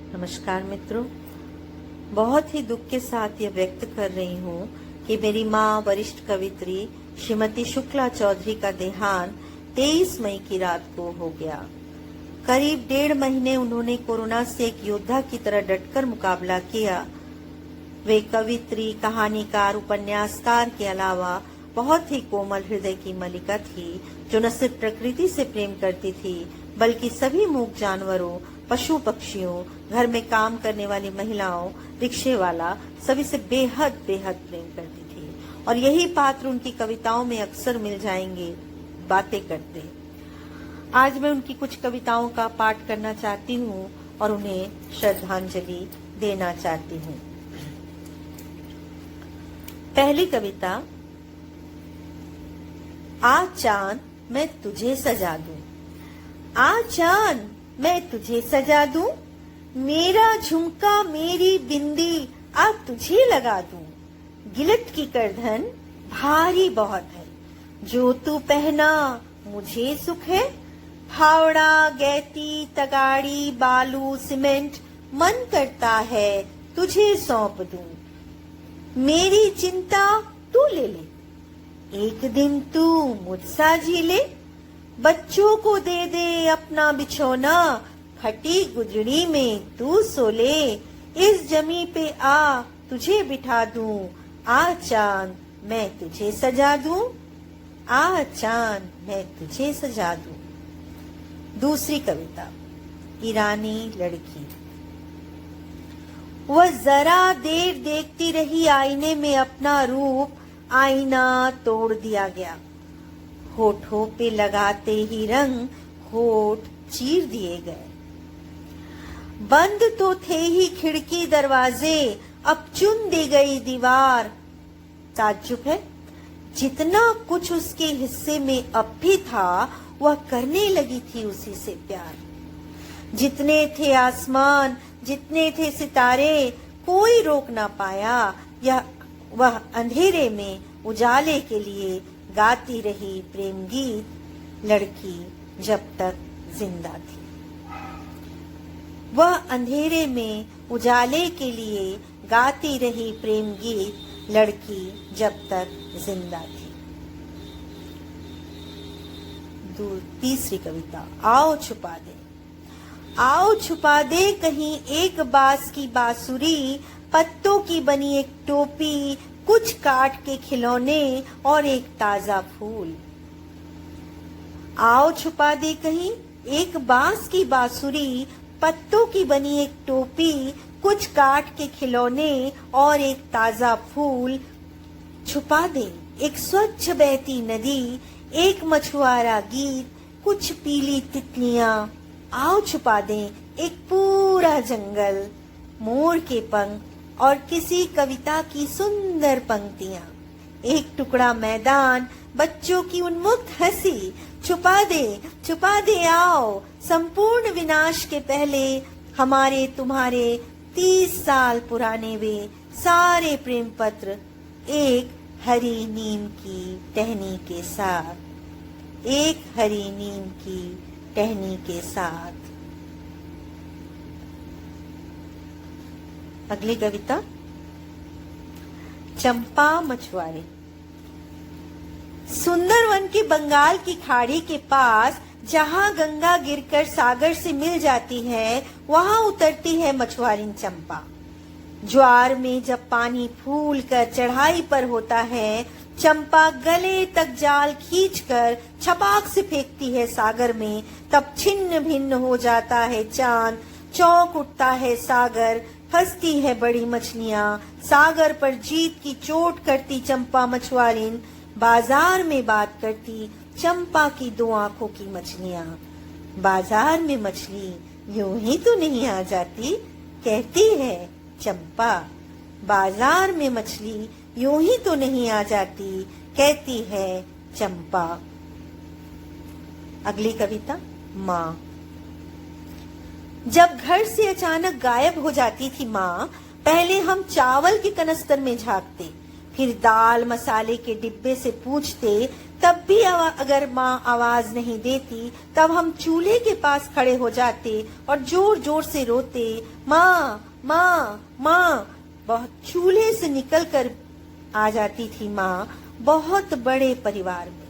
नमस्कार मित्रों, बहुत ही दुख के साथ ये व्यक्त कर रही हूँ कि मेरी माँ वरिष्ठ कवित्री श्रीमती शुक्ला चौधरी का देहांत 23 मई की रात को हो गया। करीब 1.5 महीने उन्होंने कोरोना से एक योद्धा की तरह डटकर मुकाबला किया। वे कवित्री, कहानीकार, उपन्यासकार के अलावा बहुत ही कोमल हृदय की मलिका थी, जो न सिर्फ प्रकृति से प्रेम करती थी बल्कि सभी मूक जानवरों, पशु पक्षियों, घर में काम करने वाली महिलाओं, रिक्शे वाला, सभी से बेहद बेहद प्रेम करती थी। और यही पात्र उनकी कविताओं में अक्सर मिल जाएंगे बातें करते। आज मैं उनकी कुछ कविताओं का पाठ करना चाहती हूँ और उन्हें श्रद्धांजलि देना चाहती हूँ। पहली कविता, आ चांद मैं तुझे सजा दूं। आ चांद मैं तुझे सजा दूं, मेरा झुमका मेरी बिंदी आ तुझे लगा दूं। गिलट की करधन भारी बहुत है, जो तू पहना मुझे सुख है। फावड़ा, गैती, तगाड़ी, बालू, सीमेंट मन करता है तुझे सौंप दूं। मेरी चिंता तू ले ले, एक दिन तू मुझसा जी ले। बच्चों को दे दे अपना बिछौना, फटी गुजड़ी में तू सो ले। इस जमी पे आ तुझे बिठा दूं, आ चांद मैं तुझे सजा दूं। आ चांद मैं तुझे सजा दूं। दूसरी कविता, ईरानी लड़की। वह जरा देर देखती रही आईने में अपना रूप, आईना तोड़ दिया गया। होठों पे लगाते ही रंग होठ चीर दिए गए। बंद तो थे ही खिड़की दरवाजे, अब चुन दी गई दीवार। ताज्जुब है, जितना कुछ उसके हिस्से में अब भी था वह करने लगी थी उसी से प्यार। जितने थे आसमान, जितने थे सितारे, कोई रोक ना पाया। यह वह अंधेरे में उजाले के लिए गाती रही प्रेम गीत, लड़की जब तक जिंदा थी। वह अंधेरे में उजाले के लिए गाती रही प्रेम गीत, लड़की जब तक जिंदा थी। तीसरी कविता, आओ छुपा दे। आओ छुपा दे कहीं एक बांस की बांसुरी, पत्तों की बनी एक टोपी, कुछ काट के खिलौने और एक ताजा फूल। आओ छुपा दे कहीं एक बांस की बांसुरी, पत्तों की बनी एक टोपी, कुछ काट के खिलौने और एक ताजा फूल। छुपा दे एक स्वच्छ बहती नदी, एक मछुआरा गीत, कुछ पीली तितलियां। आओ छुपा दे एक पूरा जंगल, मोर के पंख और किसी कविता की सुंदर पंक्तियां। एक टुकड़ा मैदान, बच्चों की उन्मुक्त हंसी। छुपा दे आओ, संपूर्ण विनाश के पहले हमारे तुम्हारे 30 साल पुराने वे सारे प्रेम पत्र, एक हरी नीम की टहनी के साथ। एक हरी नीम की टहनी के साथ। अगली कविता, चंपा मछुआरे। सुंदरवन के बंगाल की खाड़ी के पास, जहां गंगा गिरकर सागर से मिल जाती है, वहां उतरती है मछुआरिन चंपा। ज्वार में जब पानी फूल कर चढ़ाई पर होता है, चंपा गले तक जाल खींचकर छपाक से फेंकती है सागर में। तब छिन्न भिन्न हो जाता है चांद, चौंक उठता है सागर, फंसती है बड़ी मछलियां। सागर पर जीत की चोट करती चंपा मछुआरिन, बाजार में बात करती चंपा की 2 आंखों की मछलियां। बाजार में मछली यूं ही तो नहीं आ जाती, कहती है चंपा। बाजार में मछली यूं ही तो नहीं आ जाती, कहती है चंपा। अगली कविता, माँ। जब घर से अचानक गायब हो जाती थी माँ, पहले हम चावल के कनस्तर में झांकते, फिर दाल मसाले के डिब्बे से पूछते तब भी अगर माँ आवाज नहीं देती तब हम चूल्हे के पास खड़े हो जाते और जोर जोर से रोते, माँ माँ माँ। बहुत चूल्हे से निकलकर आ जाती थी माँ बहुत बड़े परिवार में।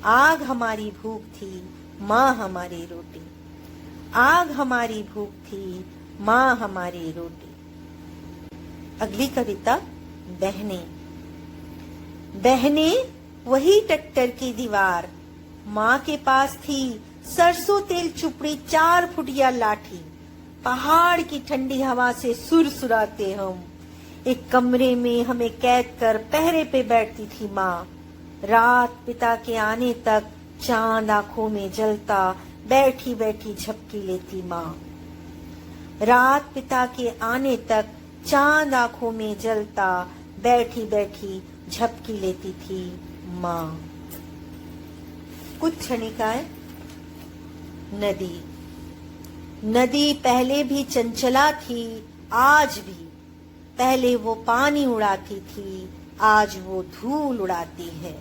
आग हमारी भूख थी, माँ हमारी रोटी। आग हमारी भूख थी, माँ हमारी रोटी। अगली कविता, बहने। बहने वही टट्टर की दीवार, माँ के पास थी सरसों तेल चुपड़ी 4 फुटिया लाठी। पहाड़ की ठंडी हवा से सुरसुराते हम, एक कमरे में हमें कैद कर पहरे पे बैठती थी माँ। रात पिता के आने तक चांद आंखों में जलता, बैठी बैठी झपकी लेती माँ। रात पिता के आने तक चांद आंखों में जलता, बैठी बैठी झपकी लेती थी माँ। कुछ क्षणिकाएं। नदी। नदी पहले भी चंचला थी, आज भी। पहले वो पानी उड़ाती थी, आज वो धूल उड़ाती है।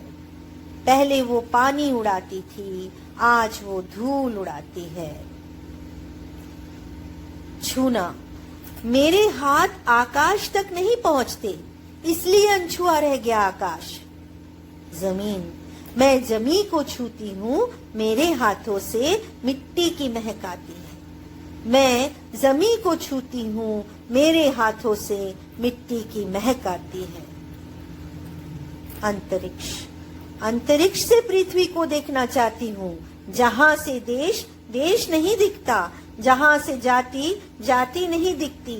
पहले वो पानी उड़ाती थी, आज वो धूल उड़ाती है। छूना। मेरे हाथ आकाश तक नहीं पहुंचते, इसलिए अनछुआ रह गया आकाश। जमीन। मैं जमीन को छूती हूँ, मेरे हाथों से मिट्टी की महक आती है। मैं जमीन को छूती हूँ, मेरे हाथों से मिट्टी की महक आती है। अंतरिक्ष। अंतरिक्ष से पृथ्वी को देखना चाहती हूँ, जहाँ से देश देश नहीं दिखता, जहाँ से जाति जाति नहीं दिखती,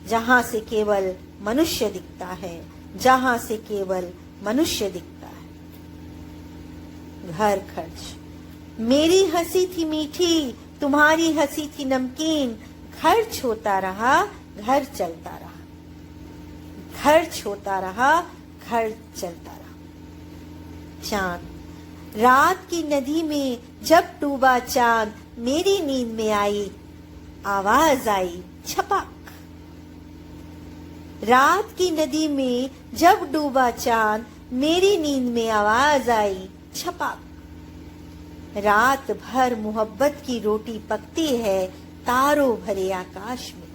जहाँ से केवल मनुष्य दिखता है, जहाँ से केवल मनुष्य दिखता है। घर खर्च। मेरी हंसी थी मीठी, तुम्हारी हंसी थी नमकीन। खर्च होता रहा, घर चलता रहा। खर्च होता रहा, घर चलता रहा। चांद। रात की नदी में जब डूबा चांद, मेरी नींद में आई आवाज आई छपक। रात की नदी में जब डूबा चांद, मेरी नींद में आवाज आई छपक। रात भर मोहब्बत की रोटी पकती है, तारों भरे आकाश में।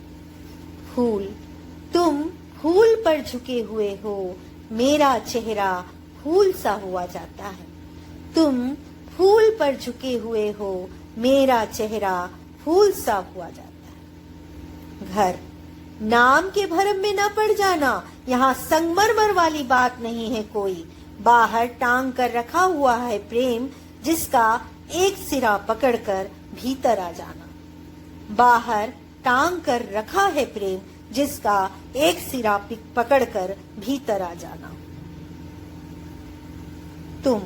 फूल। तुम फूल पर झुके हुए हो, मेरा चेहरा फूल सा हुआ जाता है। तुम फूल पर झुके हुए हो, मेरा चेहरा फूल सा हुआ जाता है। घर। नाम के भरम में न पड़ जाना, यहाँ संगमरमर वाली बात नहीं है कोई। बाहर टांग कर रखा हुआ है प्रेम, जिसका एक सिरा पकड़कर भीतर आ जाना। बाहर टांग कर रखा है प्रेम, जिसका एक सिरा पकड़कर भीतर आ जाना। तुम।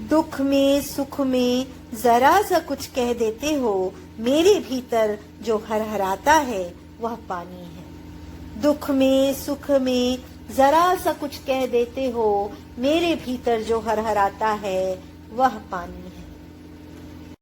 दुख में सुख में जरा सा कुछ कह देते हो, मेरे भीतर जो हरहराता है वह पानी है। दुख में सुख में जरा सा कुछ कह देते हो, मेरे भीतर जो हरहराता है वह पानी है।